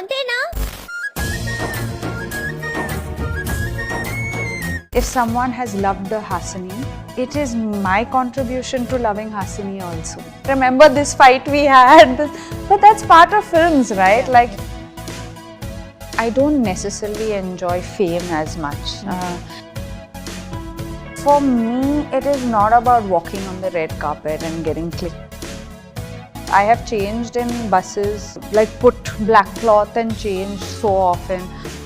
Antena? If someone has loved the Hasini, it is my contribution to loving Hasini also. Remember this fight we had? But that's part of films, right? Like, I don't necessarily enjoy fame as much. For me, it is not about walking on the red carpet and getting clicked. I have changed in buses, like put black cloth and changed so often.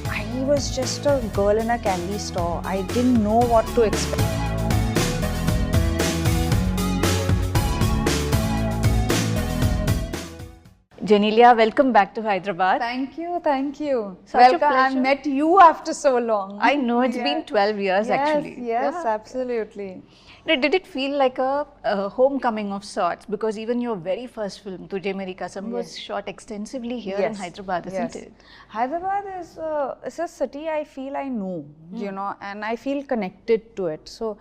I was just a girl in a candy store. I didn't know what to expect. Genelia, welcome back to Hyderabad. Thank you, thank you. Such a Welcome. I pleasure. met you after so long. I know it's been 12 years actually. Yes, Yeah. absolutely. Did it feel like a homecoming of sorts? Because even your very first film, Tujhe Meri Kasam, was shot extensively here in Hyderabad, isn't it? Hyderabad is a city I feel I know, you know, and I feel connected to it. So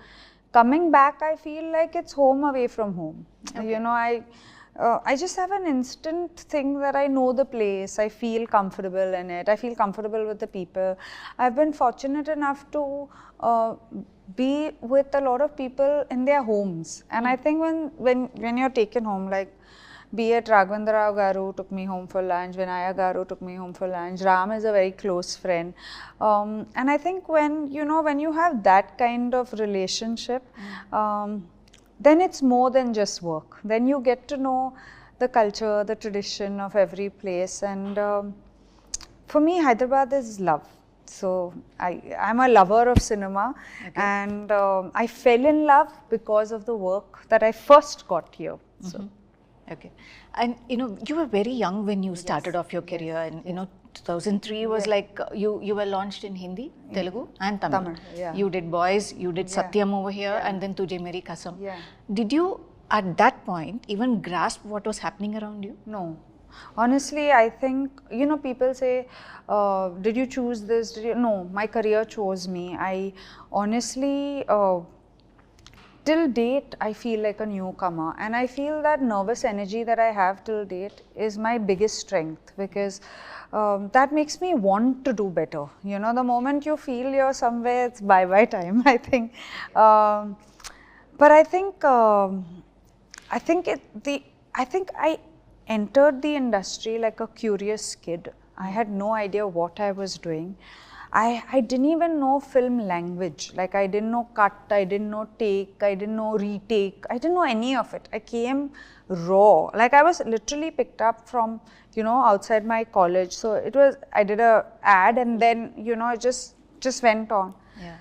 coming back, I feel like it's home away from home. You know, I just have an instant thing that I know the place. I feel comfortable in it. I feel comfortable with the people. I've been fortunate enough to be with a lot of people in their homes, and I think when you're taken home, like be it Raghavendra Rao Garu took me home for lunch, Vinaya Garu took me home for lunch, Ram is a very close friend, and I think when you have that kind of relationship, then it's more than just work. Then you get to know the culture, the tradition of every place, and for me, Hyderabad is love. So I'm a lover of cinema, and I fell in love because of the work that I first got here. So. Okay. And you were very young when you started off your career, and 2003 was like you were launched in Hindi, Telugu and Tamil. You did Boys, you did Satyam over here, and then Tujhe Meri Kasam. Did you at that point even grasp what was happening around you? No. Honestly, I think, people say, did you choose this? No, my career chose me. I honestly, till date, I feel like a newcomer, and I feel that nervous energy that I have till date is my biggest strength, because that makes me want to do better. The moment you feel you're somewhere, it's bye-bye time, I think. But I think, I entered the industry like a curious kid. I had no idea what I was doing. I didn't even know film language. Like, I didn't know cut, I didn't know take, I didn't know retake, I didn't know any of it. I came raw. Like, I was literally picked up from, outside my college. So it was, I did a ad, and then, it just went on. Yeah.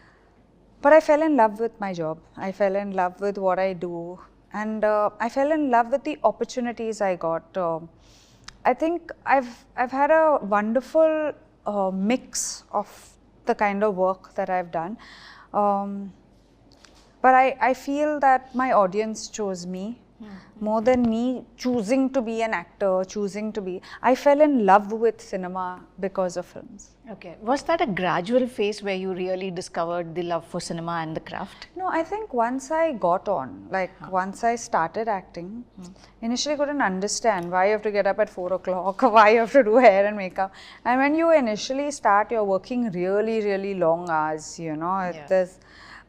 But I fell in love with my job. I fell in love with what I do. And I fell in love with the opportunities I got. I think I've had a wonderful mix of the kind of work that I've done. But I feel that my audience chose me more than me choosing to be an actor, I fell in love with cinema because of films. Okay. Was that a gradual phase where you really discovered the love for cinema and the craft? No, I think once I got on, once I started acting, initially couldn't understand why you have to get up at 4 o'clock, why you have to do hair and makeup. And when you initially start, you're working really, really long hours, There's,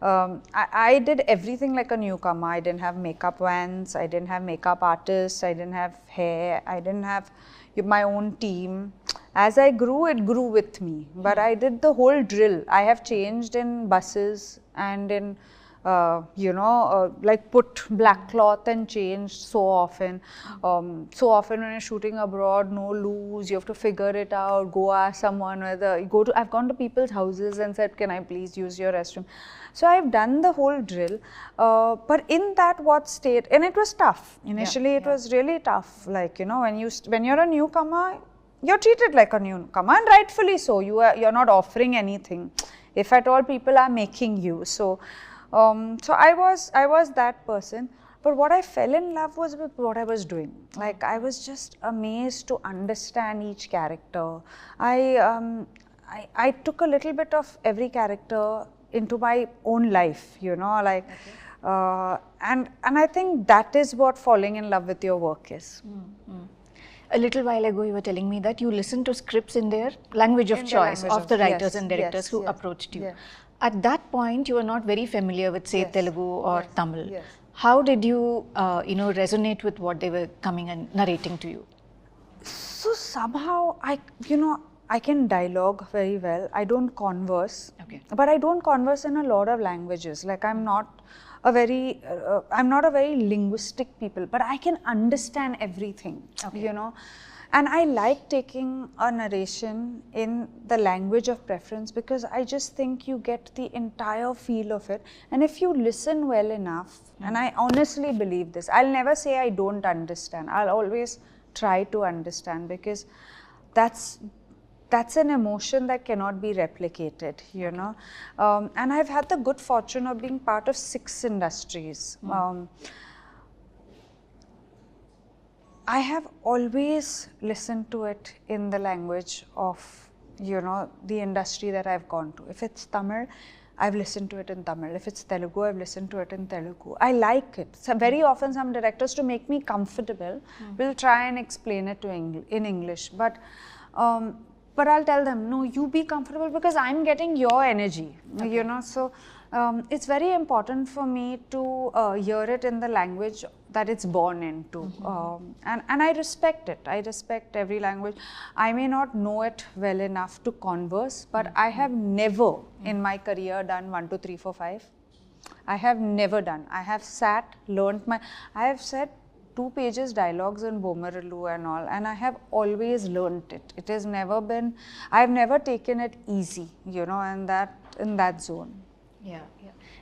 I did everything like a newcomer. I didn't have makeup vans, I didn't have makeup artists, I didn't have hair, I didn't have my own team. As I grew, it grew with me. But I did the whole drill. I have changed in buses and in, like put black cloth and changed so often. So often when you're shooting abroad, no loose, you have to figure it out, go ask someone whether, I've gone to people's houses and said, can I please use your restroom? So I've done the whole drill, but in that what state, and it was tough. Initially it was really tough. Like, when you're a newcomer, you're treated like a newcomer, and rightfully so. You're not offering anything. If at all, people are making you. So I was that person. But what I fell in love was with what I was doing. Like, I was just amazed to understand each character. I took a little bit of every character into my own life, and I think that is what falling in love with your work is. A little while ago, you were telling me that you listened to scripts in their language of choice of the writers and directors who approached you. At that point, you were not very familiar with, say, Telugu or Tamil. How did you, resonate with what they were coming and narrating to you? So somehow, I can dialogue very well. I don't converse, but I don't converse in a lot of languages. Like I'm not a very linguistic people, but I can understand everything, And I like taking a narration in the language of preference because I just think you get the entire feel of it. And if you listen well enough, and I honestly believe this, I'll never say I don't understand. I'll always try to understand because that's an emotion that cannot be replicated, and I've had the good fortune of being part of 6 industries. I have always listened to it in the language of, the industry that I've gone to. If it's Tamil, I've listened to it in Tamil. If it's Telugu, I've listened to it in Telugu. I like it. So very often some directors, to make me comfortable, will try and explain it in English. But I'll tell them, no, you be comfortable because I'm getting your energy, So it's very important for me to hear it in the language that it's born into. And I respect it. I respect every language. I may not know it well enough to converse, but I have never in my career done 1, 2, 3, 4, 5. I have never done. I have sat, learnt I have said 2 pages dialogues in Bomaralu and all, and I have always learnt it. It has never been, I've never taken it easy, and in that zone. Yeah.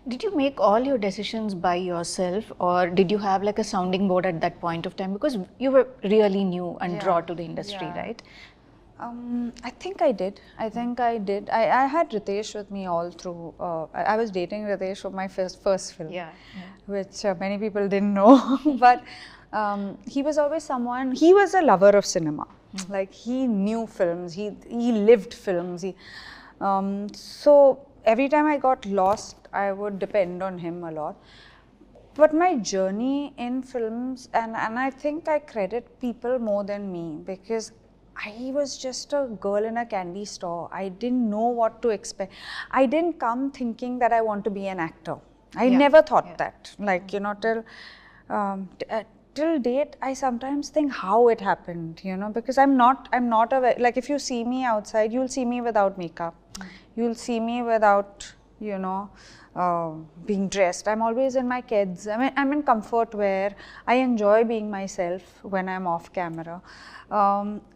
Did you make all your decisions by yourself, or did you have like a sounding board at that point of time? Because you were really new and raw to the industry, right? I think I did. I had Ritesh with me all through. I was dating Ritesh for my first film, which many people didn't know. But he was always someone, he was a lover of cinema. Like he knew films, he lived films. So every time I got lost, I would depend on him a lot. But my journey in films, and I think I credit people more than me, because I was just a girl in a candy store. I didn't know what to expect. I didn't come thinking that I want to be an actor. I never thought that. Like, till date, I sometimes think how it happened, because I'm not like if you see me outside, you'll see me without makeup. You'll see me without, being dressed. I'm always in my kids. I'm in comfort wear. I enjoy being myself when I'm off camera.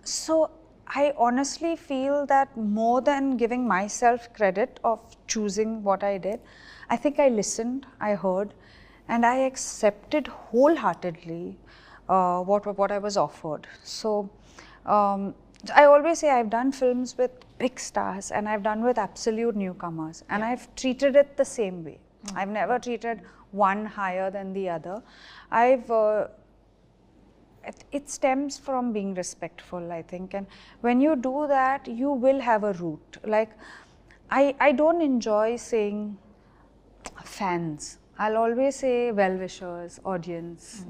So I honestly feel that more than giving myself credit of choosing what I did, I think I listened, I heard, and I accepted wholeheartedly what I was offered. So I always say I've done films with big stars and I've done with absolute newcomers, and I've treated it the same way. I've never treated one higher than the other. It stems from being respectful, I think, and when you do that, you will have a root. Like, I don't enjoy saying fans. I'll always say well-wishers, audience,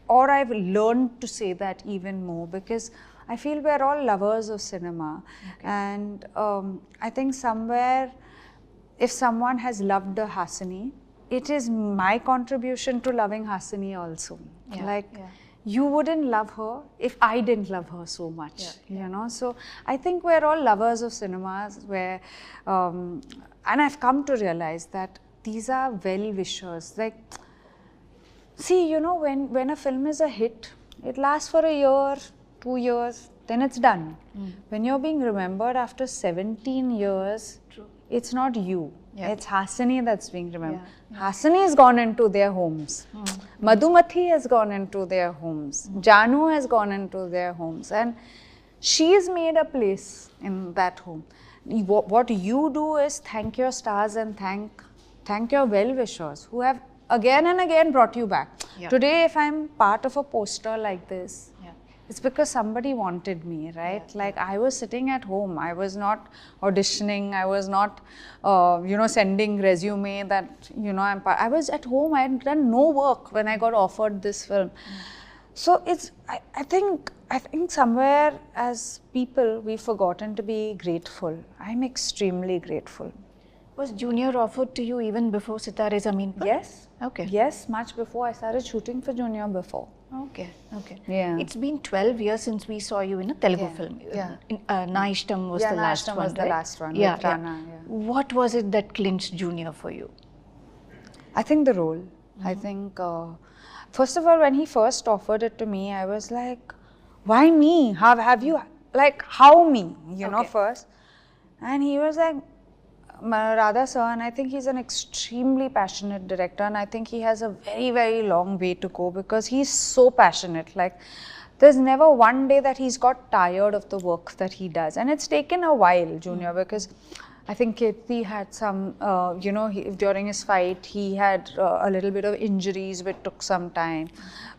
or I've learned to say that even more, because I feel we're all lovers of cinema. And I think somewhere, if someone has loved a Hasani, it is my contribution to loving Hasani also. You wouldn't love her if I didn't love her so much, So I think we're all lovers of cinemas, where, and I've come to realize that these are well-wishers. Like, see, when a film is a hit, it lasts for a year, 2 years, then it's done. When you're being remembered after 17 years, it's not you. It's Hasani that's being remembered. Hasani has gone into their homes. Madhumathi has gone into their homes. Janu has gone into their homes. And she's made a place in that home. What you do is thank your stars and thank your well-wishers who have again and again brought you back. Today, if I'm part of a poster like this, it's because somebody wanted me, right? I was sitting at home. I was not auditioning. I was not, sending resume that, I was at home. I had done no work when I got offered this film. So it's, I think somewhere as people, we've forgotten to be grateful. I'm extremely grateful. Was Junior offered to you even before Sitaare Zameen Par? Yes. Okay. Yes, much before. I started shooting for Junior before. Okay, okay. Yeah. It's been 12 years since we saw you in a Telugu film. Yeah. Na Ishtam was the last one, was the right? last one with Rana, What was it that clinched Junior for you? I think the role. I think, first of all, when he first offered it to me, I was like, why me? Have you, like, how me? You know, first. And he was like, Radha sir, and I think he's an extremely passionate director, and I think he has a very, very long way to go because he's so passionate. Like, there's never one day that he's got tired of the work that he does. And it's taken a while, Junior, because I think Kirti had some, you know, during his fight, he had a little bit of injuries, which took some time.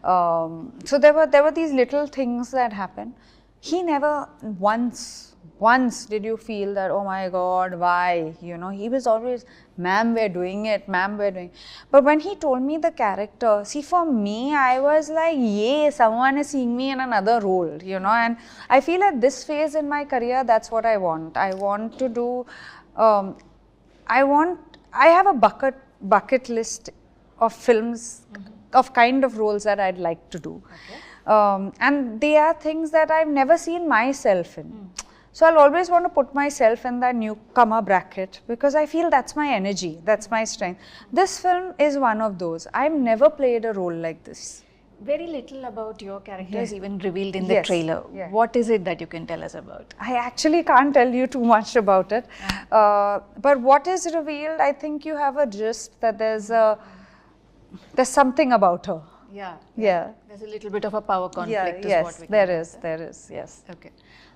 So there were these little things that happened. He never once did you feel that, oh my God, why? You know, he was always, ma'am, we're doing it, ma'am, we're doing it. But when he told me the character, see, for me, I was like, yay, someone is seeing me in another role, you know. And I feel at this phase in my career, that's what I want. I want to do, I have a bucket list of films, of kind of roles that I'd like to do. And they are things that I've never seen myself in. So I'll always want to put myself in that newcomer bracket because I feel that's my energy, that's my strength. This film is one of those. I've never played a role like this. Very little about your character is even revealed in the trailer. What is it that you can tell us about? I actually can't tell you too much about it. But what is revealed, I think you have a gist that there's something about her. Yeah. There's a little bit of a power conflict. Yes, there is, yes. Okay.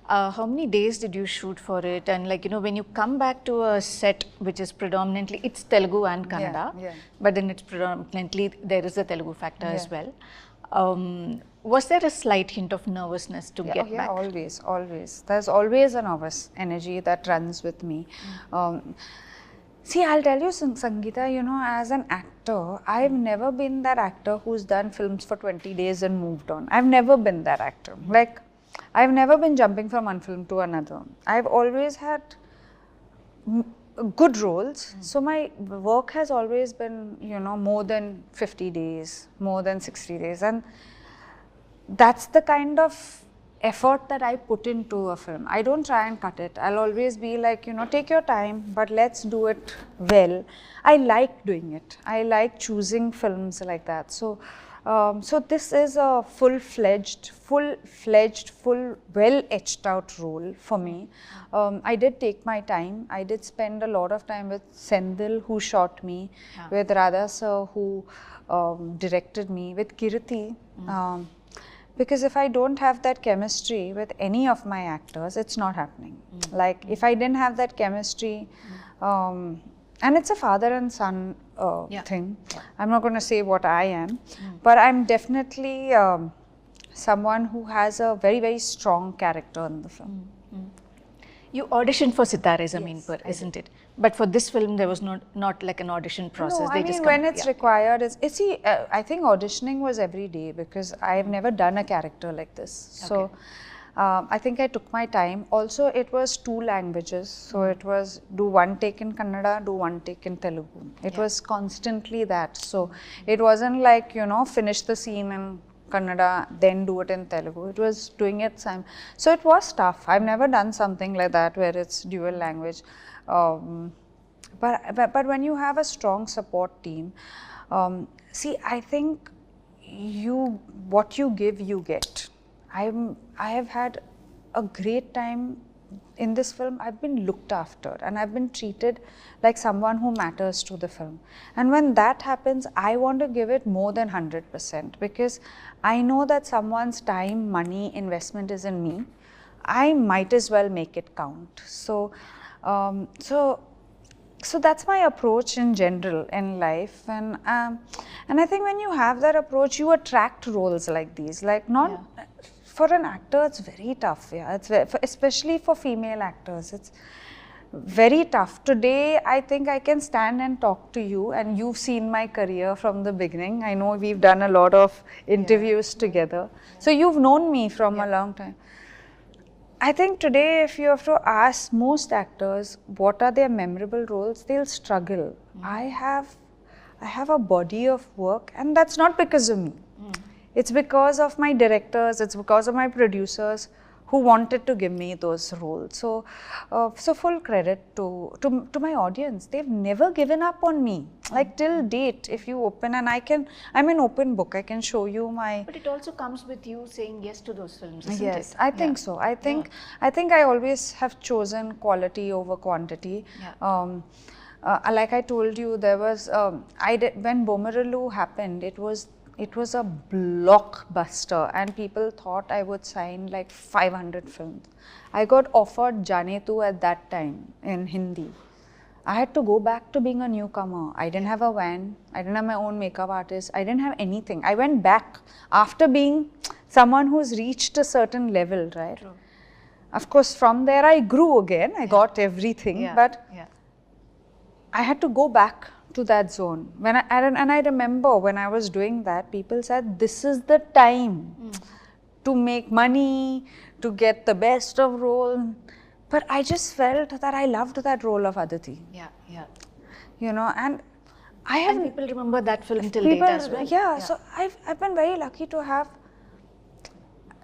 How many days did you shoot for it? And like, you know, when you come back to a set which is predominantly, it's Telugu and Kannada, but then it's predominantly, there is a Telugu factor as well. Was there a slight hint of nervousness to get back? Always. There's always a nervous energy that runs with me. See, I'll tell you, Sangeetha, you know, as an actor, I've never been that actor who's done films for 20 days and moved on. I've never been that actor. Like, I've never been jumping from one film to another. I've always had good roles. So my work has always been, you know, more than 50 days, more than 60 days. And that's the kind of effort that I put into a film. I don't try and cut it. I'll always be like, you know, take your time, but let's do it well. I like doing it. I like choosing films like that. So this is a full-fledged, well-etched out role for me. I did take my time. I did spend a lot of time with Sendil, who shot me, with Radha sir, who directed me, with Kirti. Because if I don't have that chemistry with any of my actors, it's not happening. Like, if I didn't have that chemistry, and it's a father and son thing. I'm not going to say what I am, but I'm definitely someone who has a very, very strong character in the film. You auditioned for Sitaare Zameen Par, isn't it? But for this film, there was not like an audition process. No, I mean, when it's required, I think auditioning was every day because I've never done a character like this. So I think I took my time. Also, it was 2 languages. So it was do one take in Kannada, do one take in Telugu. It was constantly that. So it wasn't like, you know, finish the scene in Kannada, then do it in Telugu. It was doing it same. So it was tough. I've never done something like that where it's dual language. But when you have a strong support team, see, I think what you give, you get. I have had a great time in this film. I've been looked after and I've been treated like someone who matters to the film. And when that happens, I want to give it more than 100% because I know that someone's time, money, investment is in me. I might as well make it count. So that's my approach in general in life, and I think when you have that approach, you attract roles like these. Like for an actor, it's very tough. Yeah, it's especially for female actors. very tough. Today, I think I can stand and talk to you, and you've seen my career from the beginning. I know we've done a lot of interviews together. So you've known me from a long time. I think today, if you have to ask most actors what are their memorable roles, they'll struggle. I have a body of work, and that's not because of me. It's because of my directors, it's because of my producers who wanted to give me those roles. So, so full credit to my audience. They've never given up on me. Like till date, if you open, and I'm an open book. I can show you my. But it also comes with you saying yes to those films, isn't yes, it? I think so. I think I always have chosen quality over quantity. Like I told you, there was when Bomaralu happened, it was a blockbuster, and people thought I would sign like 500 films. I got offered Jaane Tu at that time in Hindi. I had to go back to being a newcomer. I didn't have a van. I didn't have my own makeup artist. I didn't have anything. I went back after being someone who's reached a certain level, right? True. Of course, from there I grew again. I got everything, but I had to go back to that zone. And I remember when I was doing that, people said, this is the time to make money, to get the best of role. But I just felt that I loved that role of Aditi. You know, and and people remember that film till date as well. So I've been very lucky to have,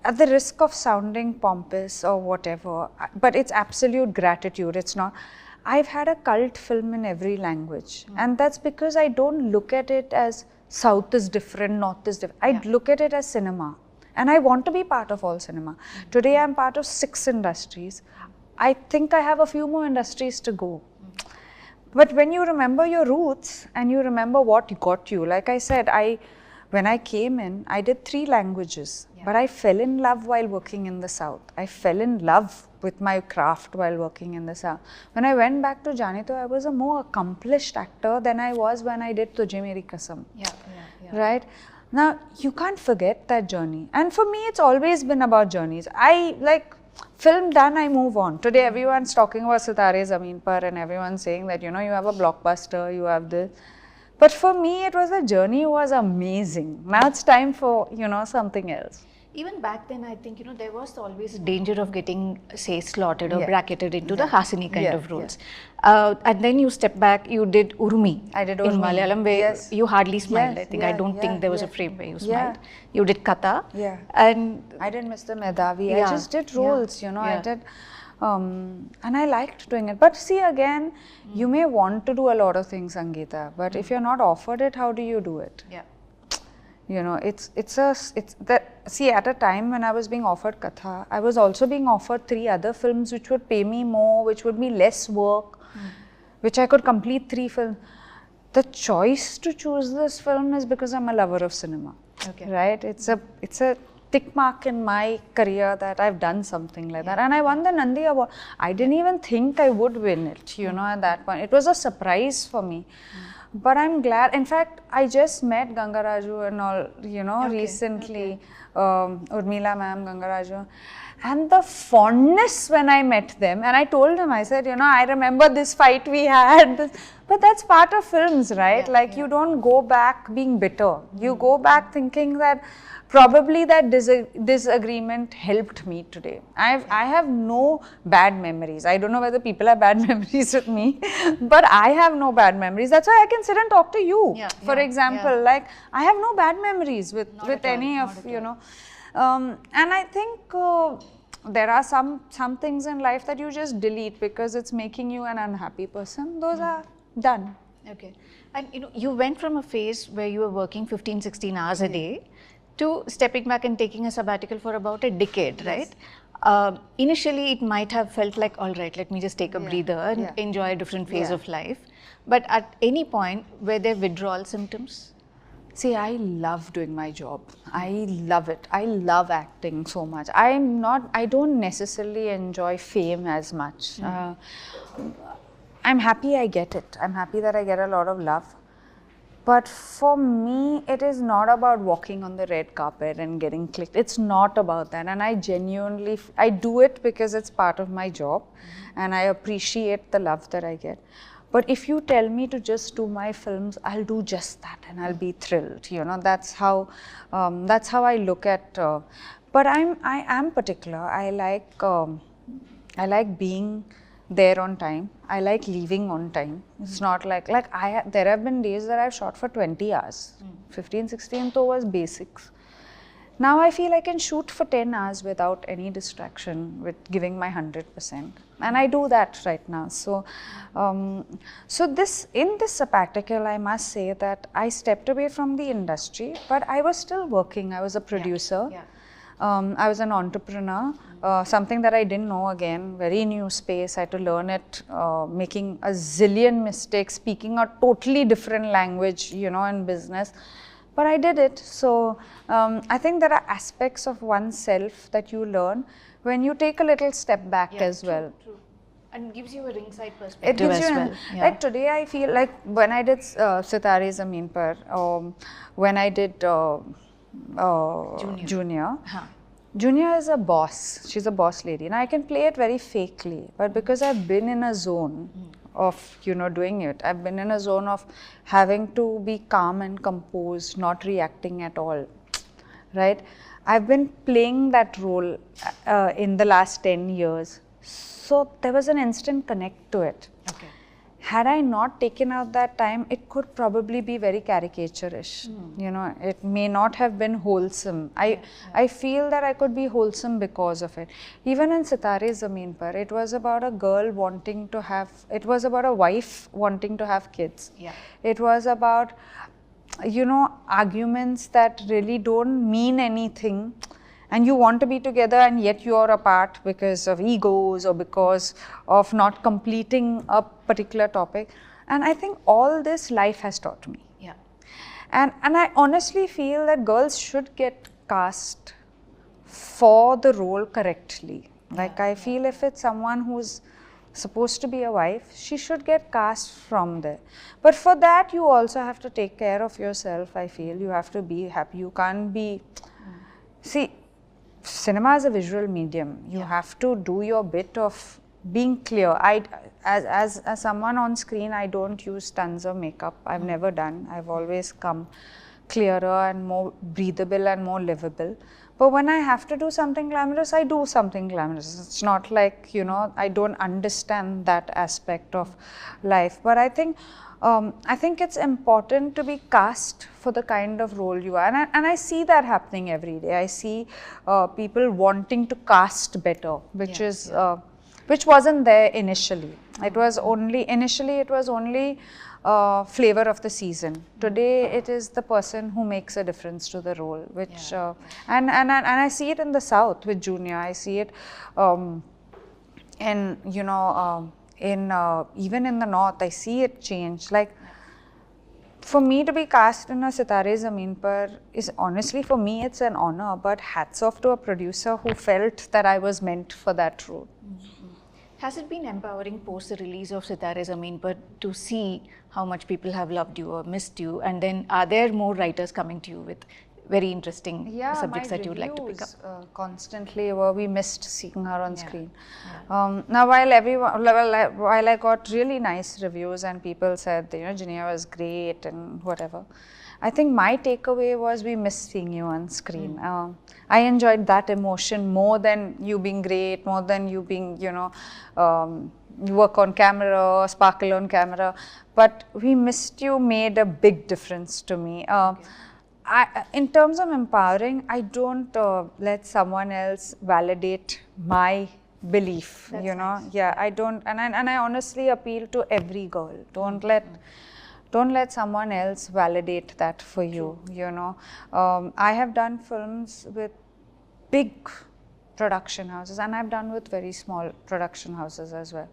at the risk of sounding pompous or whatever, but it's absolute gratitude. It's not. I've had a cult film in every language, and that's because I don't look at it as South is different, North is different. I look at it as cinema, and I want to be part of all cinema. Today I'm part of 6 industries. I think I have a few more industries to go. But when you remember your roots and you remember what got you, like I said, when I came in, I did 3 languages, but I fell in love while working in the South. I fell in love with my craft while working in the South. When I went back to Jaane Tu, I was a more accomplished actor than I was when I did Tujhe Meri Kasam. Right? Now, you can't forget that journey. And for me, it's always been about journeys. Film done, I move on. Today, everyone's talking about Sitaare Zameen Par, and everyone's saying that, you know, you have a blockbuster, you have this. But for me, the journey was amazing. Now it's time for, you know, something else. Even back then, I think, you know, there was always a danger of getting, say, slotted or bracketed into the Hasini kind of roles. And then you step back, you did Urmi. I did Urmi. In Malayalam, where you hardly smiled, I think. I don't think there was a frame where you smiled. You did Katha. And I did Mr. Medavi. I just did roles, you know, I did. And I liked doing it. But see, again, you may want to do a lot of things, Sangeetha, but if you're not offered it, how do you do it? You know, see, at a time when I was being offered Katha, I was also being offered 3 other films which would pay me more, which would be less work, which I could complete 3 films. The choice to choose this film is because I'm a lover of cinema, right? It's a tick mark in my career that I've done something like that. And I won the Nandi Award. I didn't even think I would win it, you know, at that point. It was a surprise for me. But I'm glad. In fact, I just met Gangaraju and all, you know, recently. Urmila ma'am, Gangaraju. And the fondness when I met them, and I told him, I said, you know, I remember this fight we had. But that's part of films, right? You don't go back being bitter. You go back thinking that probably that disagreement helped me today. I have no bad memories. I don't know whether people have bad memories with me, but I have no bad memories. That's why I can sit and talk to you. For example, like I have no bad memories with any of, you know. And I think there are some things in life that you just delete because it's making you an unhappy person. Those are done. And you know, you went from a phase where you were working 15, 16 hours a day to stepping back and taking a sabbatical for about a decade, right? Initially, it might have felt like, all right, let me just take a breather and enjoy a different phase of life. But at any point, were there withdrawal symptoms? See, I love doing my job. I love it. I love acting so much. I don't necessarily enjoy fame as much. I'm happy I get it. I'm happy that I get a lot of love. But for me, it is not about walking on the red carpet and getting clicked. It's not about that. And I genuinely, I do it because it's part of my job and I appreciate the love that I get. But if you tell me to just do my films, I'll do just that and I'll be thrilled. You know, that's how I look at. But I am particular. I like being there on time. I like leaving on time. It's not like there have been days that I've shot for 20 hours. 15, 16 though was basics. Now I feel I can shoot for 10 hours without any distraction, with giving my 100%. And I do that right now. So, in this sabbatical, I must say that I stepped away from the industry, but I was still working. I was a producer. Yeah. I was an entrepreneur, something that I didn't know, again, very new space. I had to learn it, making a zillion mistakes, speaking a totally different language, you know, in business. But I did it. So I think there are aspects of oneself that you learn when you take a little step back as well. True. And gives you a ringside perspective as well. Yeah. Like today, I feel like when I did Sitaare Zameen Par, when I did Junior. Junior is a boss. She's a boss lady, and I can play it very fakely. But because I've been in a zone of, you know, doing it, I've been in a zone of having to be calm and composed, not reacting at all, right? I've been playing that role in the last 10 years. So there was an instant connect to it. Okay. Had I not taken out that time, it could probably be very caricaturish. You know, it may not have been wholesome. I feel that I could be wholesome because of it. Even in Sitaare Zameen Par, it was about a girl wanting to have, it was about a wife wanting to have kids. Yeah. It was about, you know, arguments that really don't mean anything. And you want to be together and yet you are apart because of egos or because of not completing a particular topic. And I think all this life has taught me. Yeah. And I honestly feel that girls should get cast for the role correctly. Like I feel if it's someone who's supposed to be a wife, she should get cast from there. But for that, you also have to take care of yourself, I feel. You have to be happy. You can't be... See, cinema is a visual medium. You have to do your bit of being clear. As someone on screen, I don't use tons of makeup. I've never done. I've always come clearer and more breathable and more livable. But when I have to do something glamorous, I do something glamorous. It's not like, you know, I don't understand that aspect of life. But I think it's important to be cast for the kind of role you are. And I see that happening every day. I see people wanting to cast better, which which wasn't there initially. It was only, initially it was only flavor of the season. Today it is the person who makes a difference to the role, which, and I see it in the South with Junior. I see it in, you know, even in the North, I see it change. Like, for me to be cast in a Sitaare Zameen Par is honestly, for me, it's an honor, but hats off to a producer who felt that I was meant for that role. Has it been empowering post the release of Sitaare Zameen Par to see how much people have loved you or missed you? And then are there more writers coming to you with very interesting subjects that you would like to pick up? Constantly were, we missed seeing her on screen. Now while I got really nice reviews and people said, you know, Genelia was great and whatever, I think my takeaway was we missed seeing you on screen. I enjoyed that emotion more than you being great, more than you being, you know, you work on camera, sparkle on camera, but we missed you made a big difference to me. In terms of empowering, I don't let someone else validate my belief. That's, you know, nice. I don't, and I honestly appeal to every girl. Don't let someone else validate that for you. You know, I have done films with big production houses, and I've done with very small production houses as well.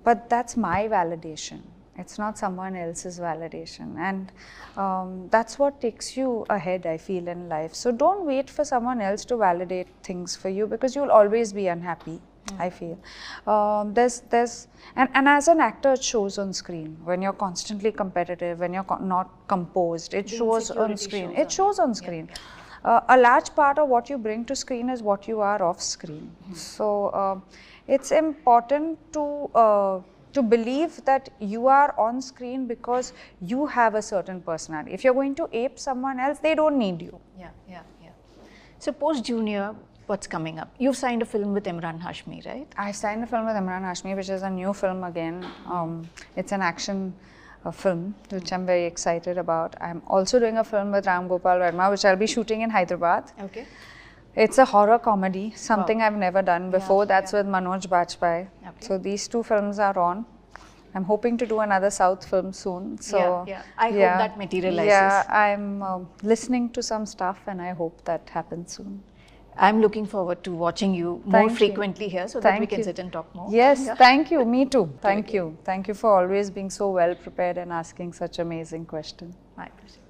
But that's my validation. It's not someone else's validation, and that's what takes you ahead, I feel, in life. So don't wait for someone else to validate things for you, because you'll always be unhappy. I feel. And as an actor, it shows on screen. When you're constantly competitive, when you're not composed, it shows on screen. It shows on screen. A large part of what you bring to screen is what you are off screen. So it's important to believe that you are on screen because you have a certain personality. If you're going to ape someone else, they don't need you. So post Junior, what's coming up? You've signed a film with Imran Hashmi, right? I signed a film with Imran Hashmi, which is a new film again. It's an action film, which I'm very excited about. I'm also doing a film with Ram Gopal Verma, which I'll be shooting in Hyderabad. Okay. It's a horror comedy, something I've never done before. That's with Manoj Bajpayee. Okay. So these two films are on. I'm hoping to do another South film soon. So I hope that materializes. Yeah, I'm listening to some stuff and I hope that happens soon. I'm looking forward to watching you more frequently here so that we can sit and talk more. Yes, thank you. Me too. Thank you. Thank you for always being so well prepared and asking such amazing questions. My pleasure.